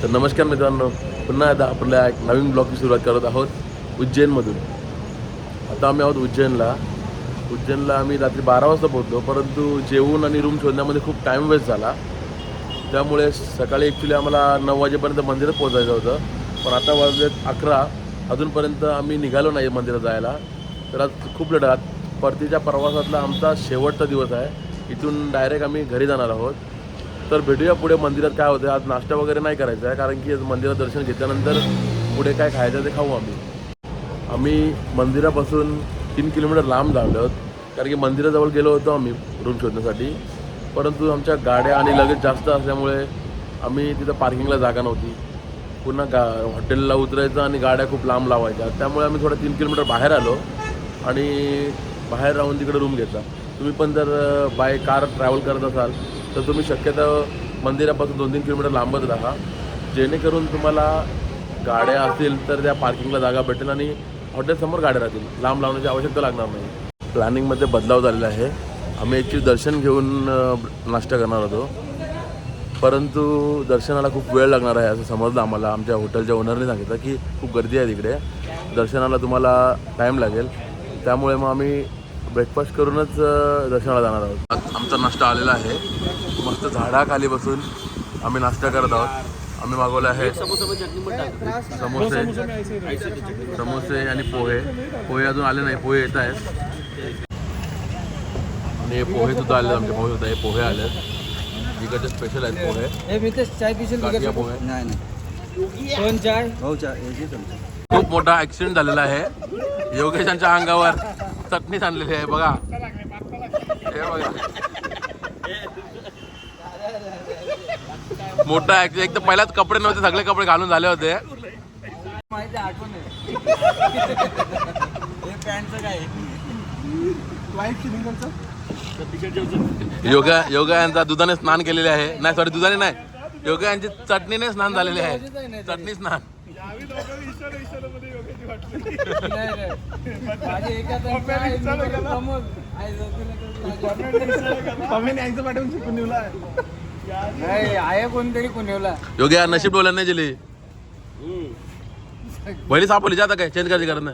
तर नमस्कार मित्रांनो, पुन्हा एकदा आपल्या एक नवीन ब्लॉगची सुरुवात करत आहोत उज्जैनमधून. आता आम्ही आहोत उज्जैनला आम्ही रात्री 12 वाजता पोहोचलो, परंतु जेवून आणि रूम शोधण्यामध्ये खूप टाईम वेस्ट झाला. त्यामुळे सकाळी ॲक्च्युली आम्हाला 9 वाजेपर्यंत मंदिरात पोहोचायचं होतं, पण आता वाजलेत 11. अजूनपर्यंत आम्ही निघालो नाही मंदिरात जायला. तर आज खूप लेट आहात. परतीच्या प्रवासातला आमचा शेवटचा दिवस आहे. इथून डायरेक्ट आम्ही घरी जाणार आहोत. तर भेटूया पुढे मंदिरात काय होतं. आज नाश्ता वगैरे नाही करायचा आहे, कारण की मंदिरात दर्शन घेतल्यानंतर पुढे काय खायचं ते खाऊ आम्ही मंदिरापासून 3 किलोमीटर लांब झालो आहोत, कारण की मंदिराजवळ गेलो होतो आम्ही रूम शोधण्यासाठी. परंतु आमच्या गाड्या आणि लगेच जास्त असल्यामुळे आम्ही तिथं पार्किंगला जागा नव्हती. पुन्हा हॉटेलला उतरायचं आणि गाड्या खूप लांब लावायच्या. त्यामुळे आम्ही थोडं 3 किलोमीटर बाहेर आलो आणि बाहेर राहून तिकडे रूम घेतला. तुम्ही पण जर बाय कार ट्रॅव्हल करत असाल तर तुम्ही शक्यतो मंदिरापासून 2-3 किलोमीटर लांबच राहा, जेणेकरून तुम्हाला गाड्या असतील तर त्या पार्किंगला जागा भेटेल आणि हॉटेलसमोर गाड्या राहतील. लांब लावण्याची आवश्यकता लागणार नाही. प्लॅनिंगमध्ये बदलाव झालेला आहे. आम्ही ॲक्च्युली दर्शन घेऊन नाश्ता करणार होतो, परंतु दर्शनाला खूप वेळ लागणार आहे असं समजलं आम्हाला. आमच्या हॉटेलच्या ओनरने सांगितलं की खूप गर्दी आहे तिकडे, दर्शनाला तुम्हाला टाईम लागेल. त्यामुळे मग आम्ही ब्रेकफास्ट करूनच दर्शनाला जाणार आहोत. आमचा नाश्ता आलेला आहे. मस्त झाडाखाली बसून आम्ही नाश्ता करत आहोत. आम्ही मागवलं आहे समोसे आणि पोहे अजून आले नाही. पोहे येत आहेत आणि पोहे सुद्धा आले. आमचे पोहे सुद्धा हे पोहे आले. इकडचे स्पेशल आहेत पोहे. पोहे खूप मोठा ॲक्सिडेंट झालेला आहे. योगेशांच्या अंगावर चटणी आणलेली आहे बघा. हे बघा, मोठा ॲक्सिडेंट. एक तर पहिल्याच कपडे नव्हते, सगळे कपडे घालून झाले होते. योगा यांचा दुधाने स्नान केलेले आहे. नाही सॉरी, दुधाने नाही, योगा यांची चटणीने स्नान झालेले आहे. चटणी स्नान. योग्य नशीब बोला नाही दिली पहिली सापवली जाता काय चेंज करायची कारण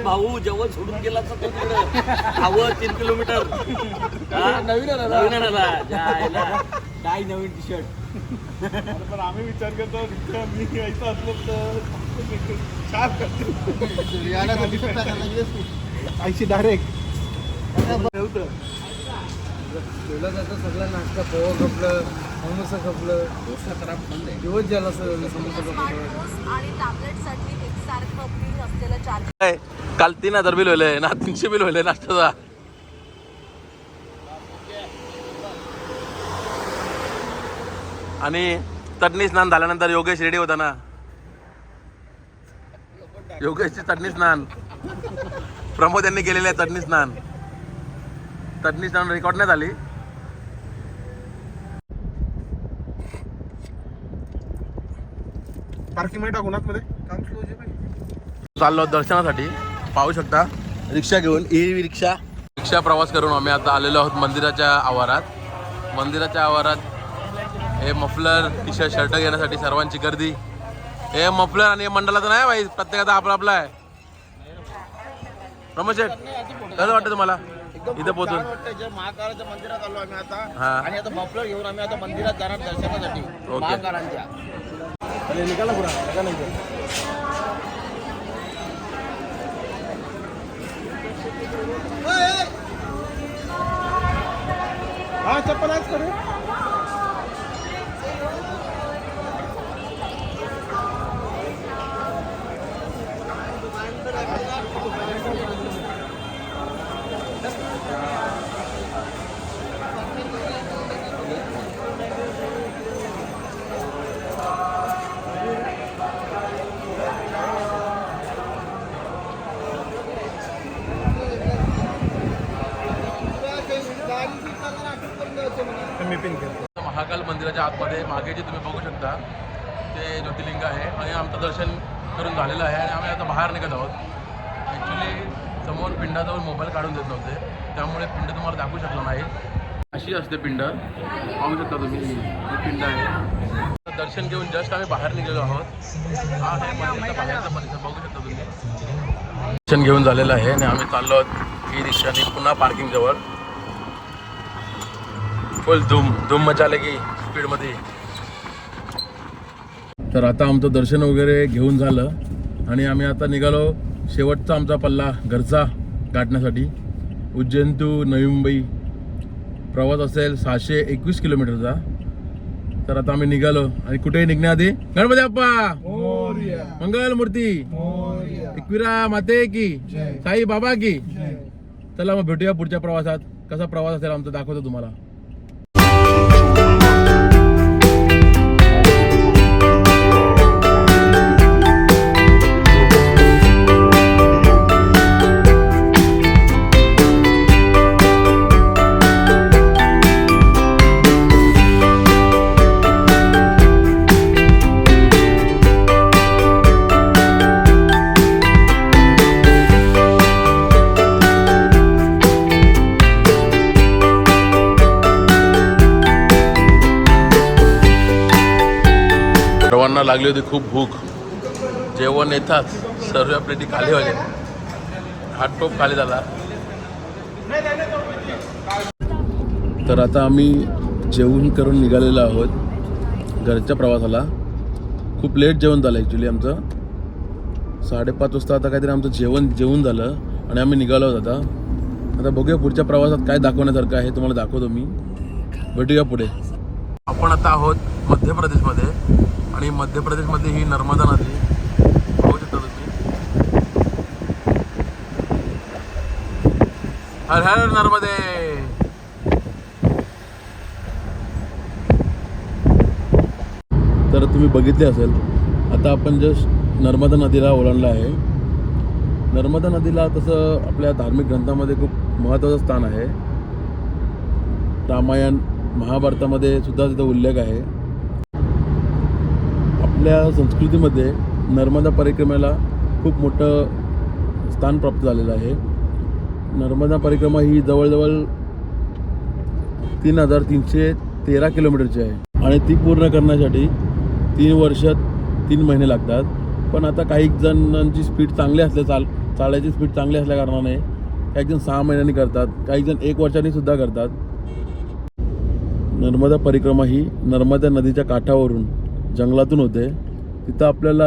भाऊ जेव्हा सोडून गेला हवं 3 किलोमीटर नवीन टी शर्ट. पण आम्ही विचार करतो मी यायचं असलो तर डायरेक्ट सगळं नाश्ता पोहा खपलं, समोसा खपलं, डोसा खराब दिवस झाला काल 3000 बिल होईल ना, 300 बिल होईल नाश्त्याचा. आणि चटणी स्नान झाल्यानंतर योगेश रेडी होता ना. योगेशची चटणी स्नान प्रमोद यांनी केलेले आहे. चटणी स्नान रेकॉर्ड नाही झाली. पार्किंग मध्ये टाकून मध्ये चाललो दर्शनासाठी. पाहू शकता रिक्षा घेऊन, ई रिक्षा प्रवास करून आम्ही आता आलेलो आहोत मंदिराच्या आवारात. हे मफलर, टी शर्ट, शर्ट घेण्यासाठी सर्वांची गर्दी. हे मफलर आणि हे मंडळाचं नाही भाई, प्रत्येकाचा आपला आहे. प्रमोद शेठ, कसं वाटतं तुम्हाला इथं पोहोचून? महाकाळाच्या मंदिरात आलो आम्ही आता, आणि आता मफलर घेऊन आम्ही आता मंदिरात जाणार दर्शनासाठी महाकाळांच्या. निघाला पुरा नाही. हा चप्पल आज करू. महाकाल मंदिराच्या आतमध्ये मागे जे तुम्ही बघू शकता ते ज्योतिर्लिंग आहे आणि आमचं दर्शन करून झालेलं आहे आणि आम्ही आता बाहेर निघत आहोत. ॲक्च्युली समोर पिंडाजवळ मोबाईल काढून देत नव्हते, त्यामुळे पिंड तुम्हाला दाखवू शकलो नाही. अशी असते पिंड, पाहू शकता तुम्ही ही पिंड आहे. दर्शन घेऊन जस्ट आम्ही बाहेर निघालो आहोत. हा आहे मंदिराचा बाहेरचा परिसर, बघू शकता तुम्ही. दर्शन घेऊन झालेलं आहे आणि आम्ही चाललो आहोत ही दिशेने पुन्हा पार्किंग जवळ. फुल धूम मचाले की स्पीडमध्ये. तर आता आमचं दर्शन वगैरे घेऊन झालं आणि आम्ही आता निघालो शेवटचा आमचा पल्ला घरचा गाठण्यासाठी. उज्जैन टू नवी मुंबई प्रवास असेल 621 किलोमीटरचा. तर आता आम्ही निघालो आणि कुठेही निघण्याआधी गणपती बाप्पा मंगल मूर्ती एकविरा माते की साई बाबा की. चला मग भेटूया पुढच्या प्रवासात. कसा प्रवास असेल आमचा दाखवतो तुम्हाला. सर्वांना लागली होती खूप भूक. जेवण येतात सर्व प्लेटी खाली व्हायचे. हातटोप खाली झाला. तर आता आम्ही जेवण करून निघालेलो आहोत घरच्या प्रवासाला. खूप लेट जेवण झालं ॲक्च्युली आमचं. 5:30 वाजता आता काहीतरी आमचं जेवण झालं आणि आम्ही निघालो आहोत आता बघूया पुढच्या प्रवासात काय दाखवण्यासारखं आहे तुम्हाला दाखवतो मी. भेटूया पुढे. आपण आता आहोत मध्य प्रदेशमध्ये आणि मध्य प्रदेशमध्ये ही नर्मदा नदी पाहू शकता तुम्ही. हर हर नर्मदे. तर तुम्ही बघितले असेल आता आपण जस्ट नर्मदा नदीला ओलांडला आहे. नर्मदा नदीला तसं आपल्या धार्मिक ग्रंथामध्ये खूप महत्त्वाचं स्थान आहे. रामायण महाभारतामध्ये सुद्धा तिथं उल्लेख आहे. आपल्या संस्कृतीमध्ये नर्मदा परिक्रमेला खूप मोठं स्थान प्राप्त झालेलं आहे. नर्मदा परिक्रमा ही जवळजवळ 3,313 किलोमीटरची आहे आणि ती पूर्ण करण्यासाठी 3 वर्ष 3 महिने लागतात. पण आता काही जणांची स्पीड चांगली चालायची स्पीड चांगली असल्या कारणाने काही जण 6 महिन्यांनी करतात, काही जण 1 वर्षांनी सुद्धा करतात. नर्मदा परिक्रमा ही नर्मदा नदीच्या काठावरून जंगलातून होते. तिथं आपल्याला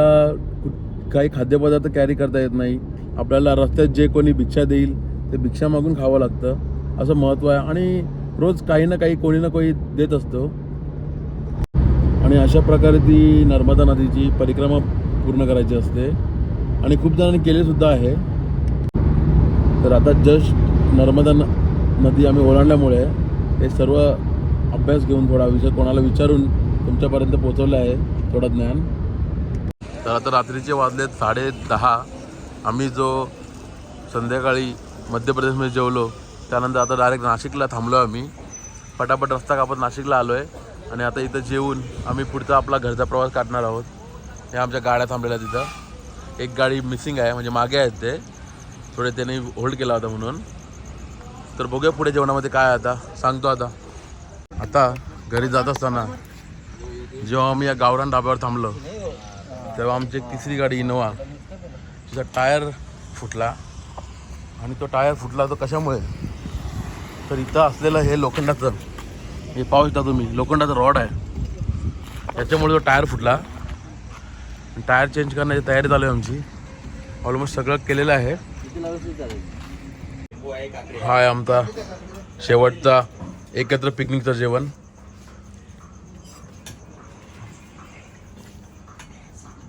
काही खाद्यपदार्थ कॅरी करता येत नाही. आपल्याला रस्त्यात जे कोणी भिक्षा देईल ते भिक्षा मागून खावं लागतं असं महत्त्व आहे. आणि रोज काही ना काही कोणी ना कोणी देत असतो. आणि अशा प्रकारे ती नर्मदा नदीची परिक्रमा पूर्ण करायची असते आणि खूप जणांनी केलेसुद्धा आहे. तर आता जस्ट नर्मदा नदी आम्ही ओलांडल्यामुळे हे सर्व अभ्यास घेऊन थोडा विषय कोणाला विचारून तुमच्यापर्यंत पोहोचवलं आहे थोडं ज्ञान. तर आता रात्रीचे वाजलेत 10:30. आम्ही जो संध्याकाळी मध्य प्रदेशमध्ये जेवलो त्यानंतर आता डायरेक्ट नाशिकला थांबलो आम्ही. पटापट रस्ता कापत नाशिकला आलो आहे आणि आता इथं जेवून आम्ही पुढचा आपला घरचा प्रवास काढणार आहोत. हे आमच्या गाड्या थांबलेल्या तिथं. एक गाडी मिसिंग आहे म्हणजे मागे आहेत ते थोडे त्यांनी होल्ड केला होता म्हणून. तर बघूया पुढे जेवणामध्ये काय आता सांगतो. आता घरी जात असताना जेव्हा आम्ही या गावरान ढाब्यावर थांबलो तेव्हा आमची एक तिसरी गाडी इनोवा तिचा टायर फुटला. आणि तो टायर फुटला तो कशामुळे तर इथं असलेलं हे लोखंडाचं हे पाहू शकता तुम्ही लोखंडाचा रॉड आहे त्याच्यामुळे तो टायर फुटला. टायर चेंज करण्याची तयारी चालू आहे आमची. ऑलमोस्ट सगळं केलेलं आहे. हा आहे आमचा शेवटचा एकत्र पिकनिकचं जेवण.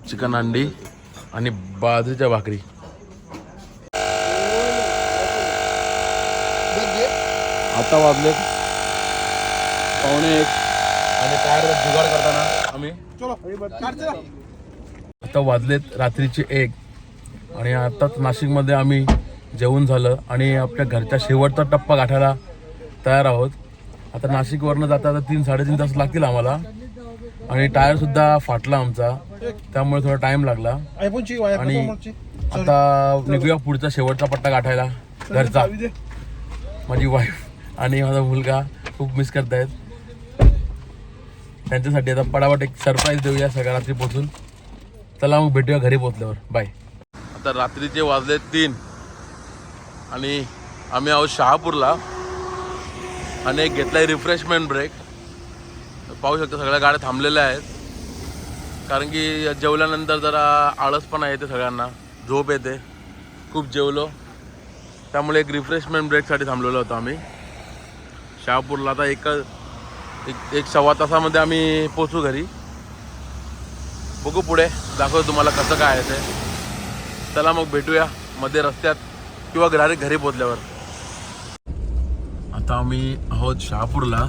चिकन अंडी आणि बाजरीच्या भाकरी. आता वाजले 1:45 आणि टायरचा जुगाड करताना आम्ही आता वाजलेत रात्रीचे 1 आणि आताच नाशिकमध्ये आम्ही जेवण झालं आणि आपल्या घरच्या शेवटचा टप्पा गाठायला तयार आहोत. आता नाशिकवरनं जाता 3-3.5 तास लागतील आम्हाला आणि टायरसुद्धा फाटला आमचा त्यामुळे थोडा टाईम लागला. आणि आता निघूया पुढचा शेवटचा पट्टा गाठायला घरचा. माझी वाईफ आणि माझा मुलगा खूप मिस करतायत. त्यांच्यासाठी आता पटापट एक सरप्राईज देऊया सगळ्या रात्री पोचून. चला मग भेटूया घरी पोचल्यावर. बाय. आता रात्रीचे वाजले 3 आणि आम्ही आहोत शहापूरला आणि एक घेतलाय रिफ्रेशमेंट ब्रेक. पाहू शकता सगळ्या गाड्या थांबलेल्या आहेत कारण की जेवल्यानंतर जरा आळसपणा येते सगळ्यांना, झोप येते. खूप जेवलो त्यामुळे एक रिफ्रेशमेंट ब्रेकसाठी थांबलेलो होतो आम्ही शहापूरला. आता एक सव्वा तासामध्ये आम्ही पोचू घरी. बघू पुढे दाखवतो तुम्हाला कसं काय आहे ते. चला मग भेटूया मध्ये रस्त्यात किंवा घरी पोचल्यावर. आता आम्ही आहोत शहापूरला.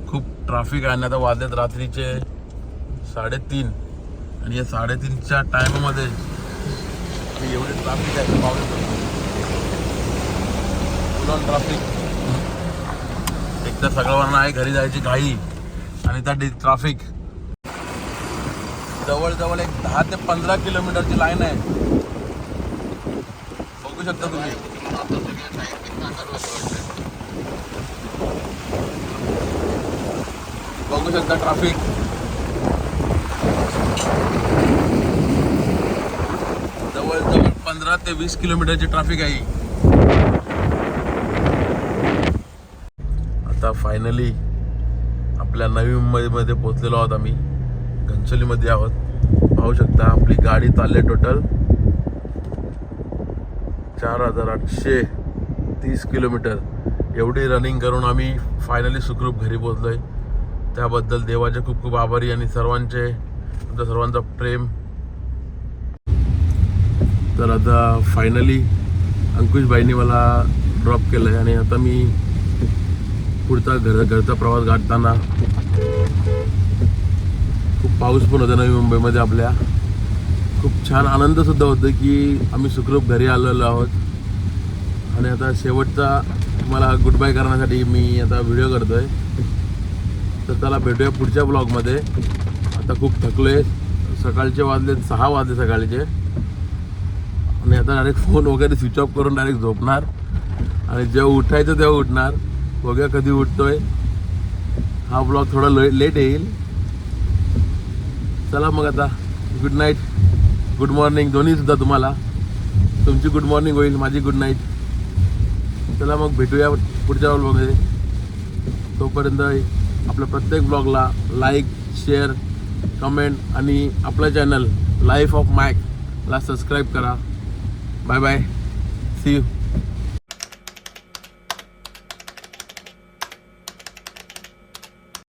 खूप ट्रॅफिक आहे आणि आता वाजलेत रात्रीचे 3:30 आणि या 3:30च्या टाईममध्ये एवढे ट्रॅफिक आहे पावलं ट्रॅफिक. एक तर सगळ्यांना आहे घरी जायची घाई आणि त्या ट्रॅफिक. जवळजवळ एक 10 ते 15 किलोमीटरची लाईन आहे. बघू शकता तुम्ही. बघू शकता ट्रॅफिक. जवळजवळ 15 ते 20 किलोमीटरची ट्रॅफिक आहे. आता फायनली आपल्या नवी मुंबईमध्ये पोहोचलेलो आहोत. आम्ही घनसोलीमध्ये आहोत. पाहू शकता आपली गाडी चालली टोटल 4830 किलोमीटर. एवढी रनिंग करून आम्ही फायनली सुखरूप घरी पोहोचलोय. त्याबद्दल देवाचे खूप खूप आभारी आणि तुमच्या सर्वांचा प्रेम. तर आता फायनली अंकुशबाईंनी मला ड्रॉप केलं आहे आणि आता मी पुढचा घरचा प्रवास गाठताना खूप पाऊस पण होता नवी मुंबईमध्ये आपल्या. खूप छान आनंदसुद्धा होतो की आम्ही सुखरूप घरी आलेलो आहोत. आणि आता शेवटचा तुम्हाला गुड बाय करण्यासाठी मी आता व्हिडिओ करतो आहे. तर चला भेटूया पुढच्या ब्लॉगमध्ये. आता खूप थकलो आहे. सकाळचे वाजले 6 वाजले सकाळचे आणि आता डायरेक्ट फोन वगैरे स्विच ऑफ करून डायरेक्ट झोपणार आणि जेव्हा उठायचं तेव्हा उठणार. बघूया कधी उठतोय. हा ब्लॉग थोडा लेट येईल. चला मग आता गुड नाईट, गुड मॉर्निंग दोन्हीसुद्धा तुम्हाला. तुमची गुड मॉर्निंग होईल, माझी गुड नाईट. चला मग भेटूया पुढच्या ब्लॉगमध्ये. तोपर्यंत आपल्या प्रत्येक ब्लॉगला लाईक, शेअर, कमेंट आणि आपलं चॅनल लाईफ ऑफ मॅकला सबस्क्राईब करा. Bye bye. See you.